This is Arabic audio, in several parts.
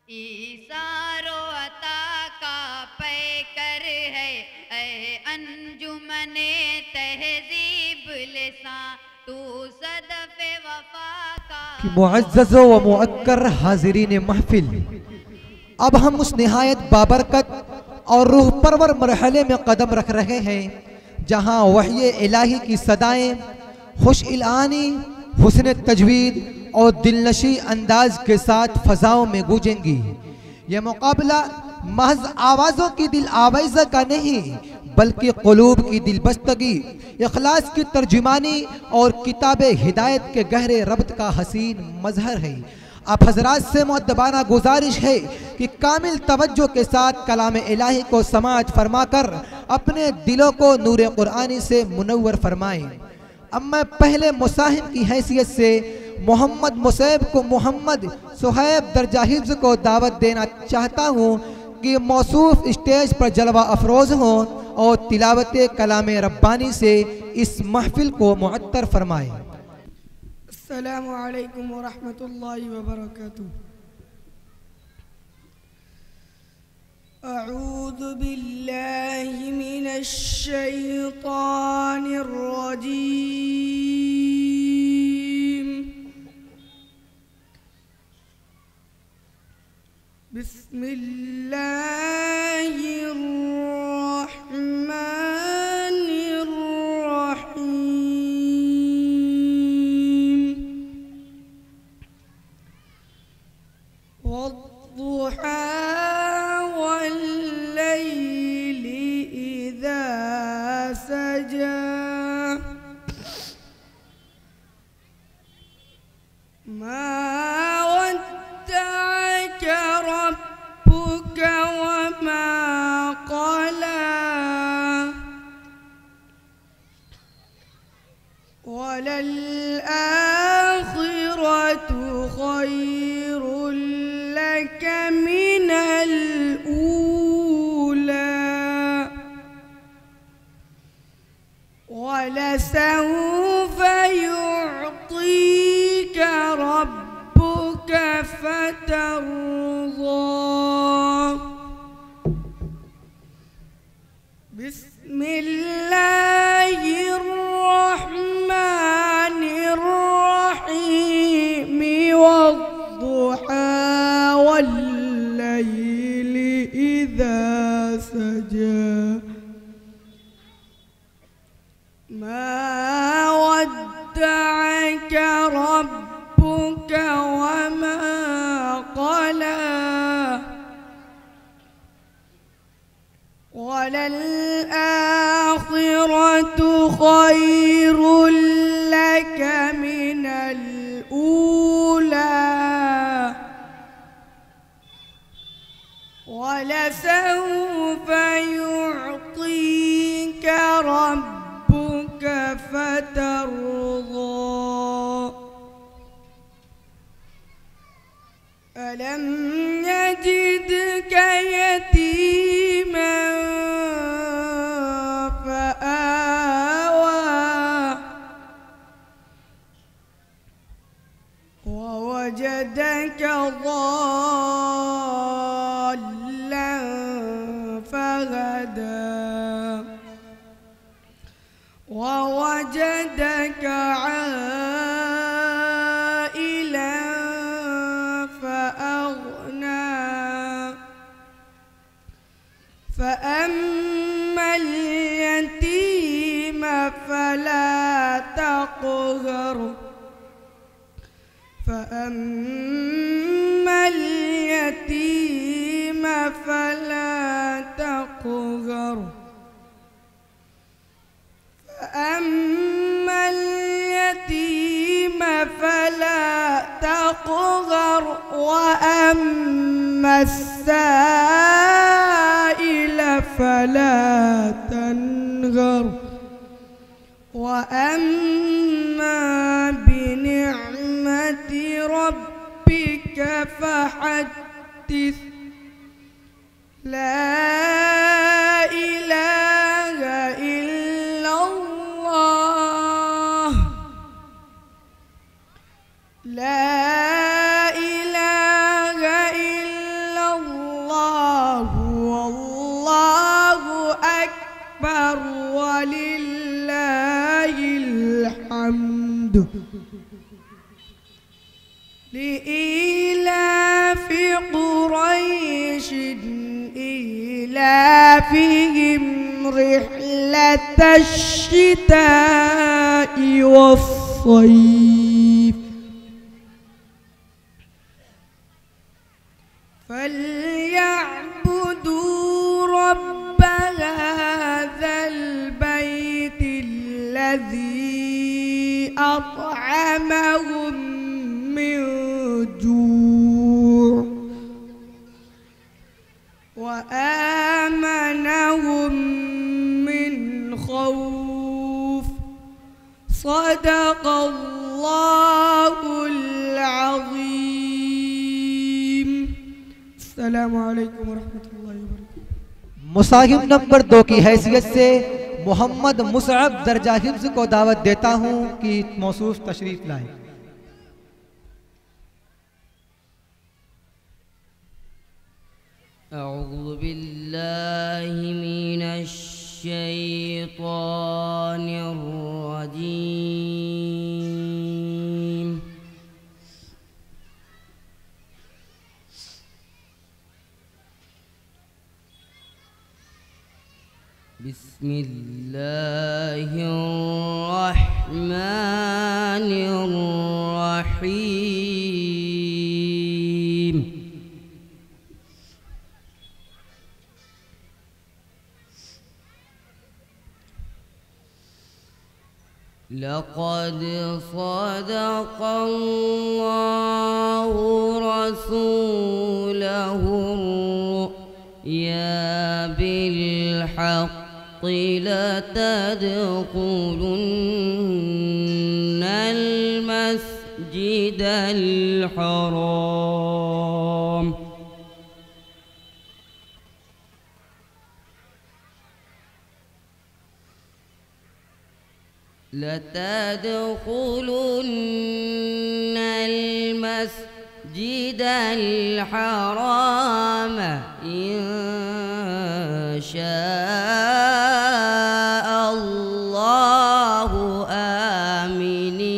ईसारो अता का पैकर है ऐ अंजुमने तहजीब लिसां तू सदफ़े वफा का। कि मुअज़्ज़ज़ो व मुअक्कर हाज़िरीन महफिल, अब हम उस निहायत बाबरकत और रूह परवर मरहले में कदम रख रहे हैं जहाँ वही इलाही की सदाएं खुश इलानी, हुस्न तजवीद और दिलनशी अंदाज के साथ फ़ज़ाओं में गूंजेंगी। ये मुकाबला महज आवाज़ों की दिल आवेज़ा का नहीं बल्कि क़ुलूब की दिलबस्तगी, इखलास की तर्जुमानी और किताब हिदायत के गहरे रब्त का हसीन मजहर है। आप हजरात से मुअद्दबाना गुजारिश है कि कामिल तवज्जो के साथ कलाम इलाही को समाअत फरमाकर अपने दिलों को नूर कुरानी से मुनव्वर फरमाएं। अब मैं पहले मुसाहिब की हैसियत से मोहम्मद मुसैब को मोहम्मद सुहैब दर्जा हिफ्ज़ को दावत देना चाहता हूँ कि मौसूफ स्टेज पर जलवा अफरोज़ हों और तिलावत कलाम रब्बानी से इस महफिल को मुअत्तर फरमाएं। अस्सलामु अलैकुम व रहमतुल्लाहि व बरकातुहू। अऊज़ु बिल्लाहि मिनश शैतानिर रजीम। बिस्मिल्लाहिर रहमानिर रहीम। वद्दुहा वल्लैलि इज़ा सजा मा वद्दअक रब्बुक वमा क़ला वलल आखिरतु खैरुल लक मिनल ऊला वलसौफ युअतीक रब्बुक फतर्ज़ा। बिस्मिल्लाहिर रहमानिर रहीम। वद्दुहा वल्लैलि इज़ा सजा मा वद्दअक रब्बुक वमा क़ला वलल आखिरतु खैरुल लक मिनल ऊला वलसौफ युअतीक रब्बुक फतर्ज़ा। अलम यजिदक यतीमन फआवा ववजदक ضالًا فهدى ووجدك عائلا فأغنى فأما اليتيم فلا تقهر فأما اليتيم فلا تقهر فأما اليتيم فلا تقهر وأما السائل فلا تنهر وأما بنعمة ربك فحدث. لا إله إلا الله لا إله إلا الحمد. لإيلاف قريش إيلافهم رحلة الشتاء والصيف فليعبدوا رب هذا البيت الذي أطعمهم من جوع وآمنهم من خوف. صدق الله العظيم. السلام عليكم ورحمة الله وبركاته. मुसाहिब नंबर 2 की हैसियत से मोहम्मद मुसअब दर्जा हिफ्ज़ को दावत देता हूँ कि मौसूफ तशरीफ लाए। أعوذ بالله من الشيطان الرجيم. بسم الله الرحمن الرحيم. لقد صدق الله رسوله الرؤيا بالحق لتدخلن المسجد الحرام لتدخلن المسجد الحرام إن شاء الله آمنين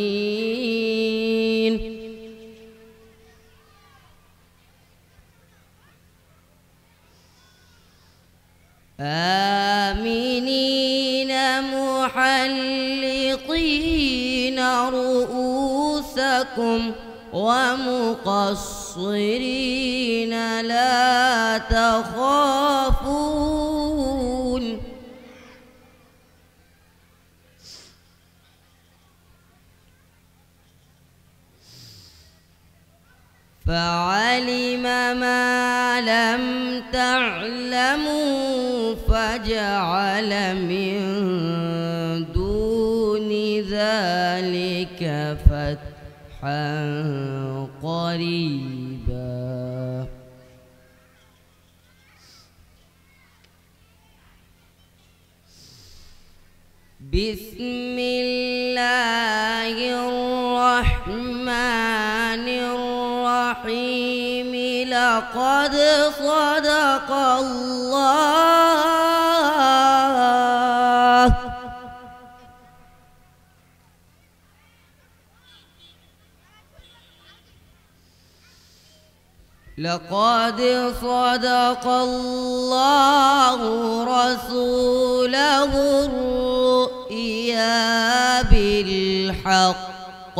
محلقين رؤوسكم ومقصرين لا تخافون فعلم ما لم تعلموا فجعل من دون ذلك فتحا قريبا بسم الله الرحمن الرحيم لقد صدق الله رسوله الرؤيا بالحق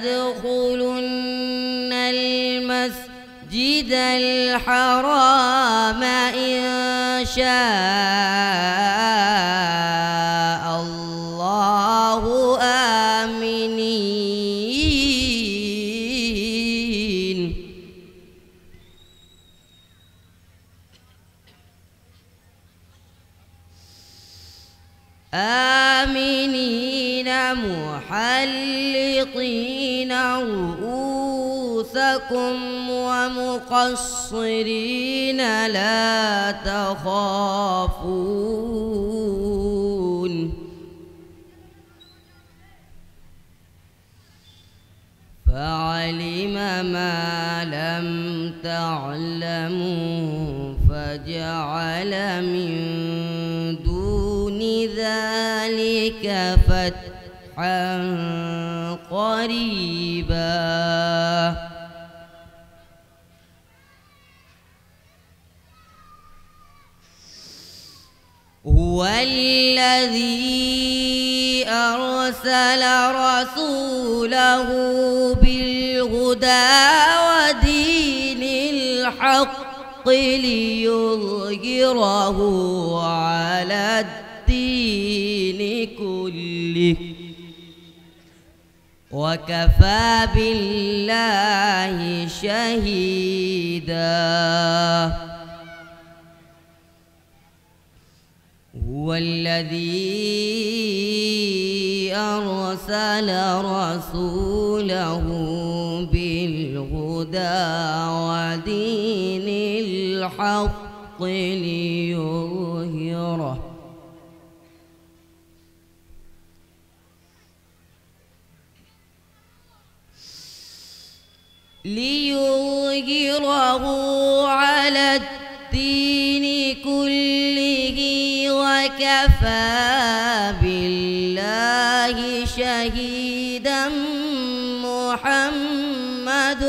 لتدخلن المسجد الحرام إن شاء الله آمنين محلقين رؤوسكم ومقصرين لا تخافون فعلم ما لم تعلموا وجعل من دون ذلك فتحا قريبا هو الذي أرسل رسوله بالهدى ودين الحق ليظهره على الدين كله وكفى بالله شهيدا هو الذي أرسل رسوله بالهدى ودين الحق ليظهره على الدين كله وكفى بالله شهيدا محمد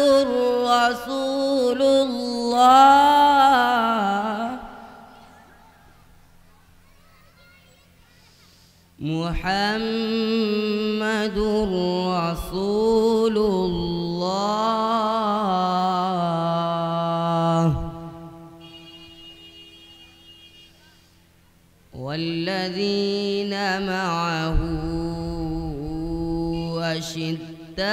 رسول الله محمد رسول الله والذين معه أشداء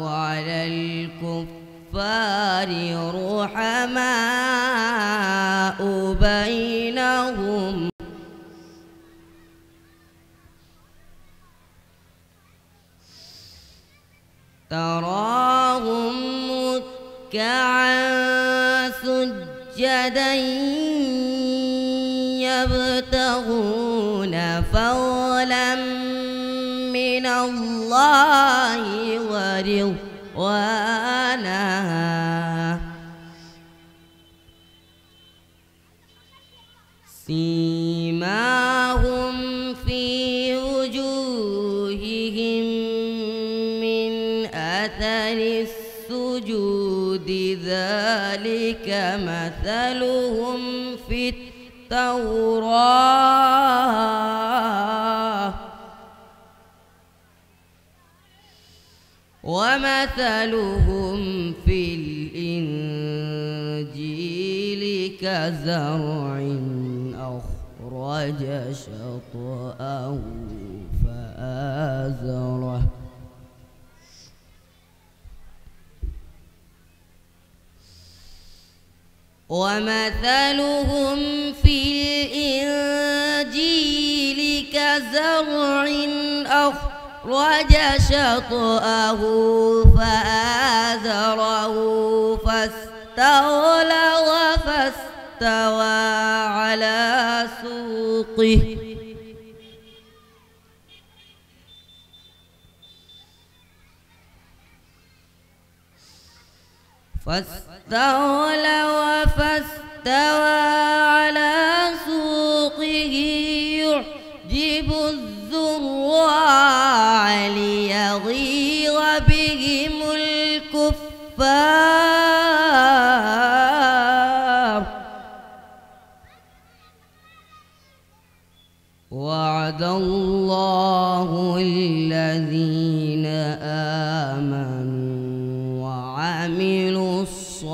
على الكفار رحماء بينهم تراهم ركعا سجدا يبتغون فضلا من الله ورضوانا سيماهم في وجوههم من أثر السجود ذلك مثلهم في التوراة ومثلهم في الإنجيل كزرع أخرج شطأه فآزره ومثلهم في الإنجيل كزرع أخرج شطأه فآزره فاستوى على سوقه على سوقه يعجب الزراع ليغيظ بهم الكفار وعد الله الذين آمنوا وعملوا الصالحات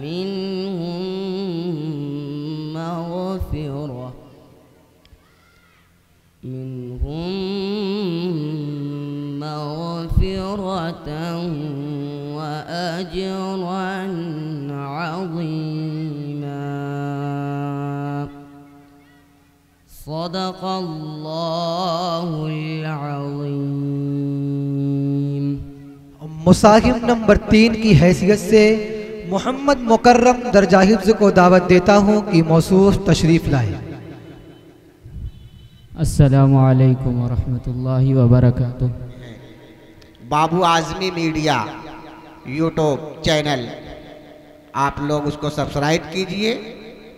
منهم مغفرة وأجرا عظيما صدق الله العظيم। मुसाहिब नंबर 3 की हैसियत से मोहम्मद मुकर्रम दर्जा हिफ्ज़ को दावत देता हूँ कि मौसूफ तशरीफ़ लाए। अस्सलामु अलैकुम वरहमतुल्लाहि वबरकातुह। बाबू आज़मी मीडिया यूट्यूब चैनल, आप लोग उसको सब्सक्राइब कीजिए,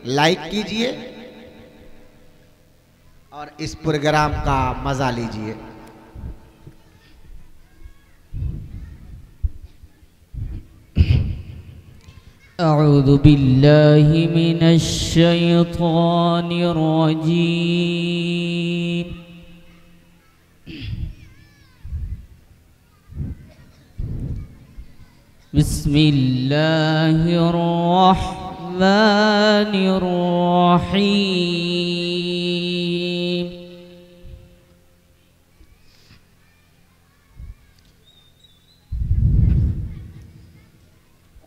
लाइक कीजिए और इस प्रोग्राम का मजा लीजिए। अऊज़ु बिल्लाहि मिनश शैतानिर रजीम। बिस्मिल्लाहिर रहमानिर रहीम।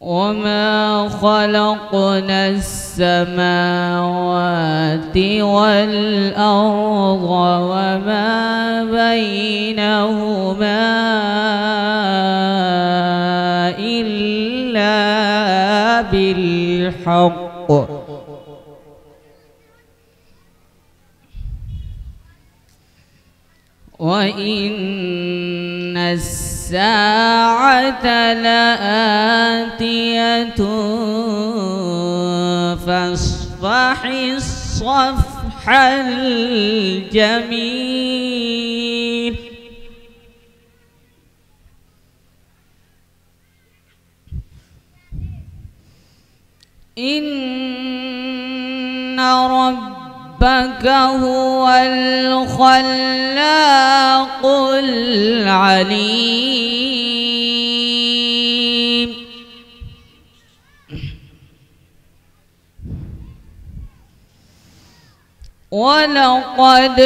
वमा खलक़ना अस्समावाति वल अर्ज़ वमा बैनहुमा इल्ला बिल्हक़्क़ वइन्न الساعة لآتية فاصفح الصفح الجميل إن ربك هو الخلاق العليم ولقد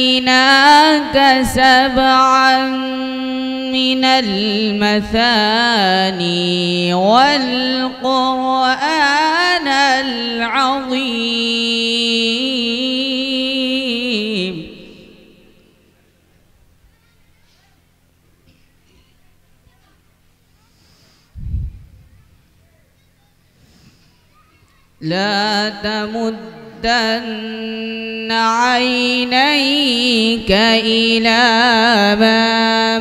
آتيناك سبعا من المثاني والقرآن العظيم لا تمدن عينيك إلى ما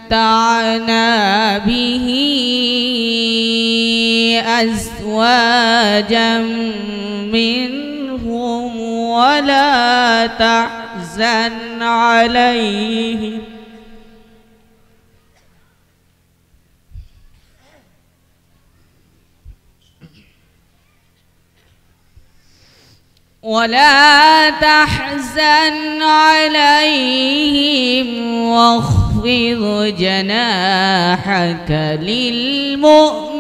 متعنا به أزواجا منهم ولا تحزن عليهم واخفض جناحك للمؤمنين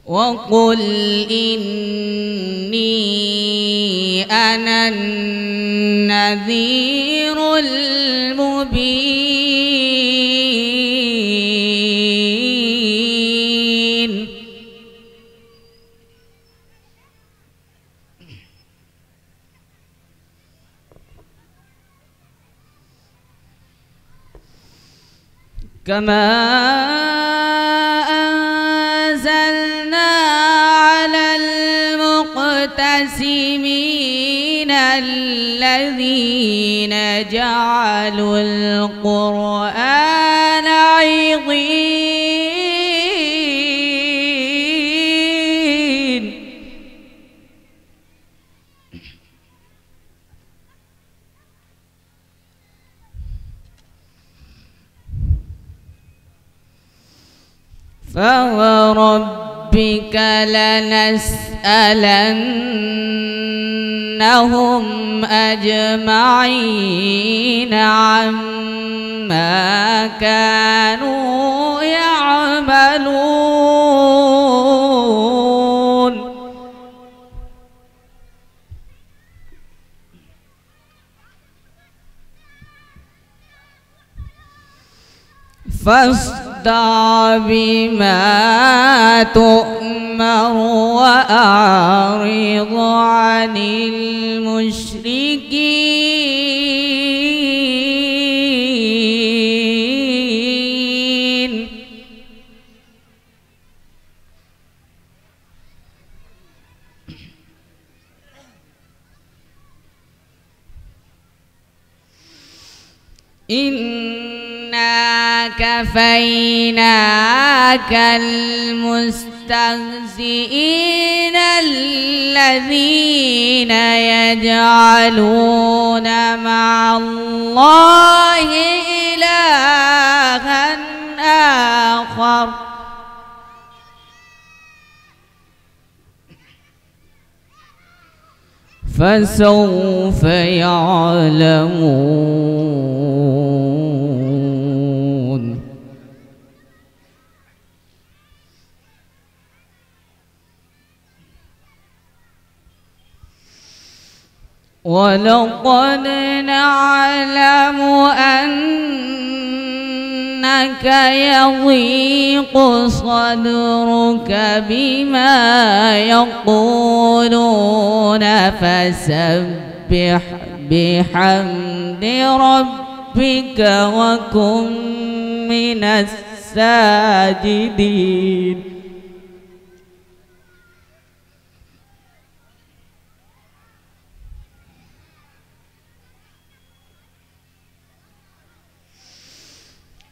وقل إني أنا النذير المبين كما أنزلنا على المقتسمين الذين جعلوا القرآن عضين فوربك لنسألنهم أجمعين عما كانوا يعملون فاصدع بما تؤمر وأعرض عن المشركين إنا كفيناك المستهزئين الذين يجعلون مع الله إلها آخر فسوف يعلمون. ولقد نعلم أنك يضيق صدرك بما يقولون فسبح بحمد ربك وكن من الساجدين.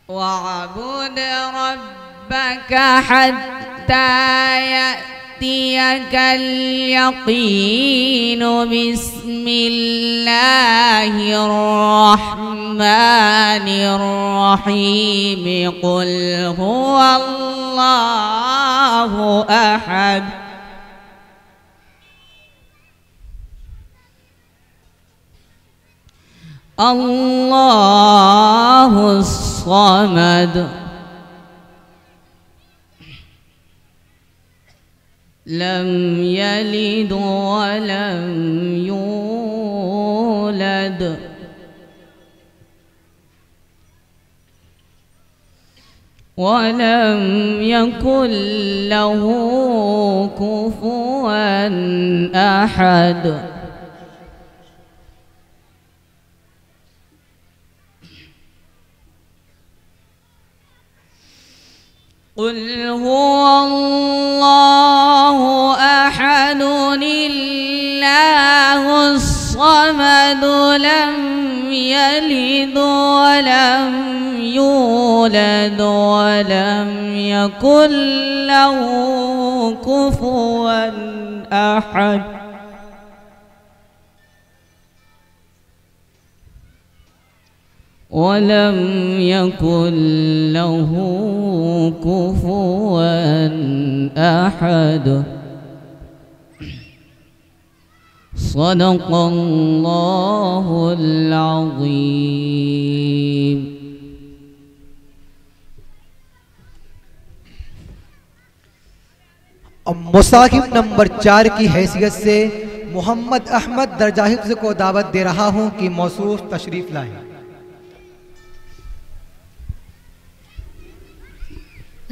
واعبد ربك حتى يأتيك اليقين. بسم الله الرحمن الرحيم. قل هو الله أحد الله الصمد لم يلد ولم يولد ولم يكن له كفوا أحد. قل هو الله أحد الله الصمد لم يلد ولم يولد ولم يكن له كفوا أحد. ولم يكن له كفوا أحد. صدق الله العظيم. अब मुसाकिब नंबर 4 की हैसियत से मोहम्मद अहमद दर्जा हिफ्ज़ को दावत दे रहा हूं कि मौसूफ तशरीफ लाएं।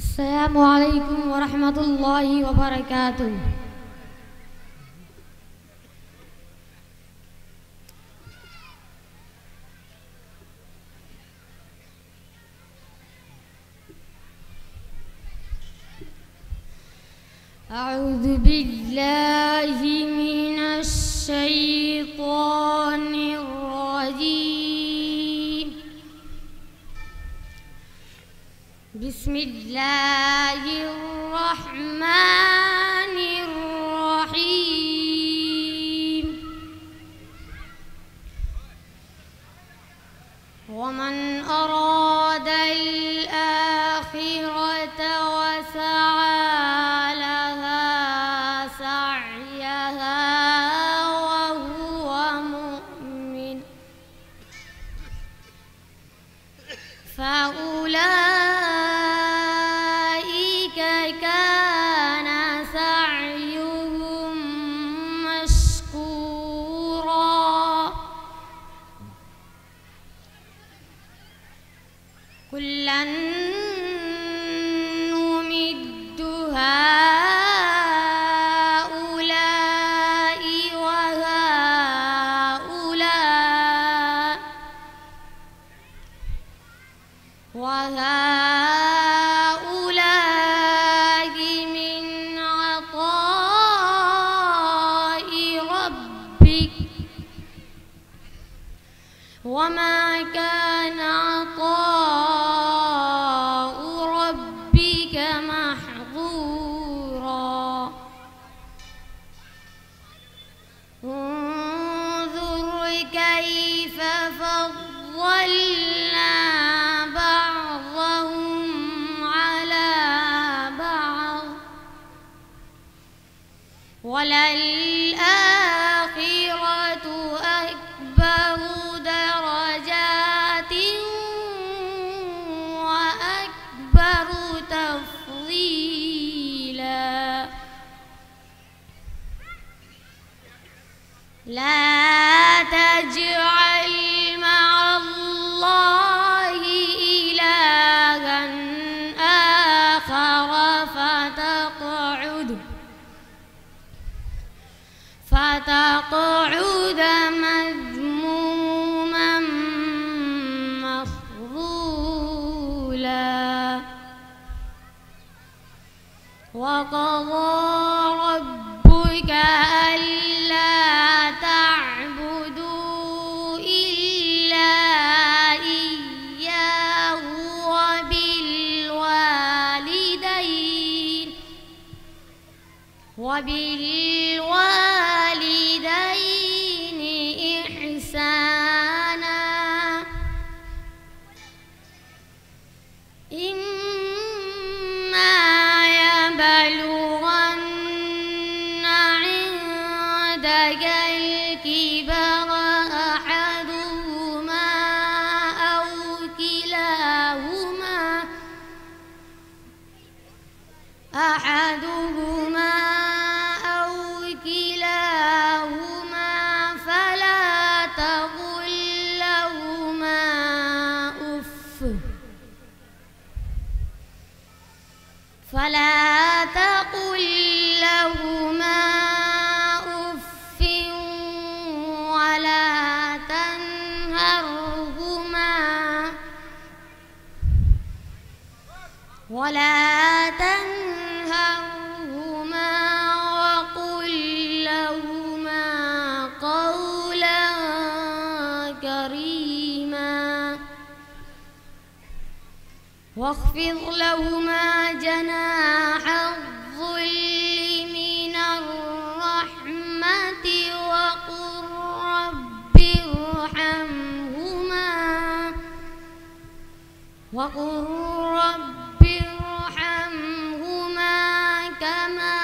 Assalamualaikum warahmatullahi wabarakatuh. A'udzu billahi minasy syaithanir rajim. Bismillahirrahmanirrahim. Wa man arada al-akhirata wa sa'a laha sa'yaha wa huwa mu'min fa كلًا نمد هؤلاء وهؤلاء من عطاء ربك وما كان عطاء ربك محظورا انظر كيف فضلنا بعضهم على بعض وللآخرة أكبر درجات وأكبر تفضيلا لا تجعل مع الله إلها آخر فتقعد مذموما مخذولا وقضى ربك ألا تعبدوا إلا إياه وبالوالدين إحسانا إما يبلغن عندك الكبر أحدهما أو كلاهما فلا تقل لهما أف ولا تنهرهما وقل لهما قولا كريما واخفض لهما جناح الذل من الرحمة وقل رب ارحمهما كما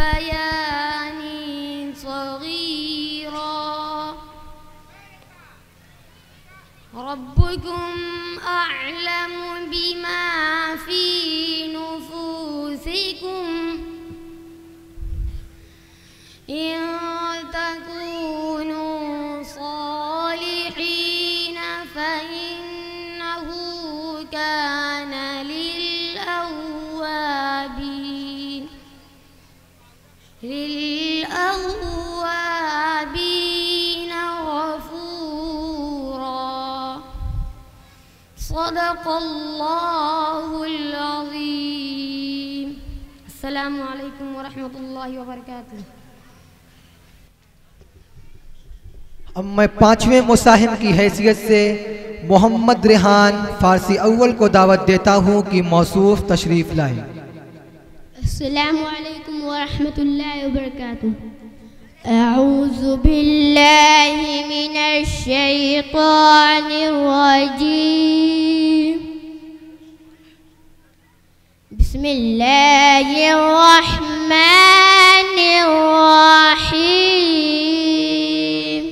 ربياني صغيرا ربكم أعلم بما في نفوسكم إن تكونوا صالحين فإنه كان للأوابين غفورا صدق الله العظيم. السلام عليكم ورحمة الله وبركاته. अब मैं पांचवें मुसाहिम की हैसियत से मोहम्मद रेहान फारसी अव्वल को दावत देता हूँ कि मौसूफ तशरीफ़ लाए। अस्सलामु अलैकुम व रहमतुल्लाहि व बरकातुहू। अऊज़ु बिल्लाहि मिनश शैतानिर रजीम। बिस्मिल्लाहिर रहमानिर रहीम।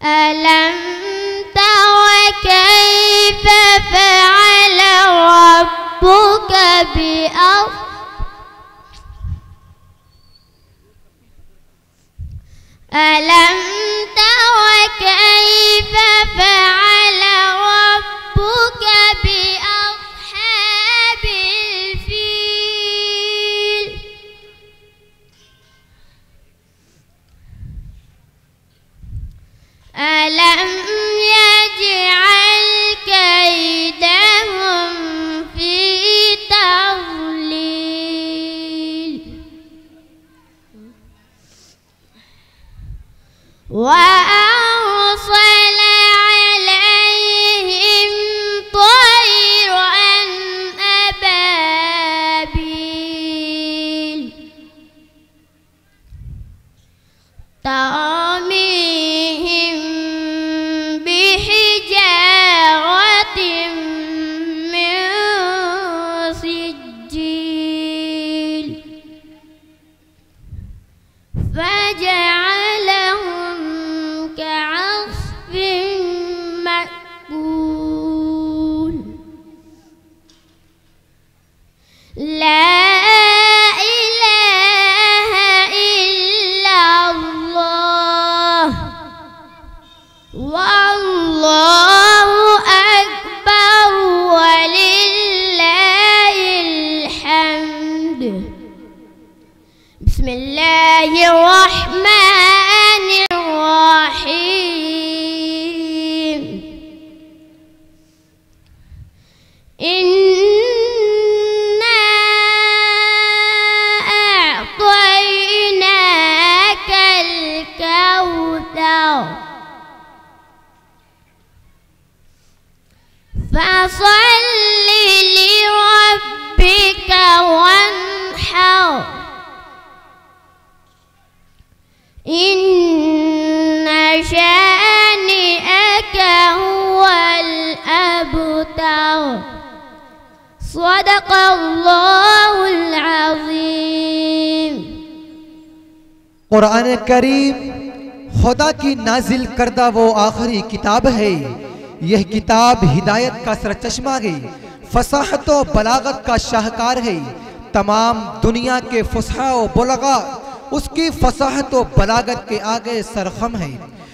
ألم تر كيف فعل ربك ألم تر كيف فعل ربك بأصحاب الفيل ألم يجعل كيدهم في تضليل وأرسل عليهم طيرا أبابيل ترميهم بحجارة من سجيل فجعلهم كعصف مأكول لا إله إلا الله والله أكبر ولله الحمد. بسم الله الرحمن الرحيم. إنا أعطيناك الكوثر فصل لربك وانحر إن شانئك هو الأبتر. صدق الله العظيم. कुरान करीम खुदा की नाजिल करदा वो आखिरी किताब है। यह किताब हिदायत का सरचश्मा है, फसाहत व बलागत का शाहकार है। तमाम दुनिया के फुसहा व बुलगा उसकी फसाहत व बलागत के आगे सरखम है।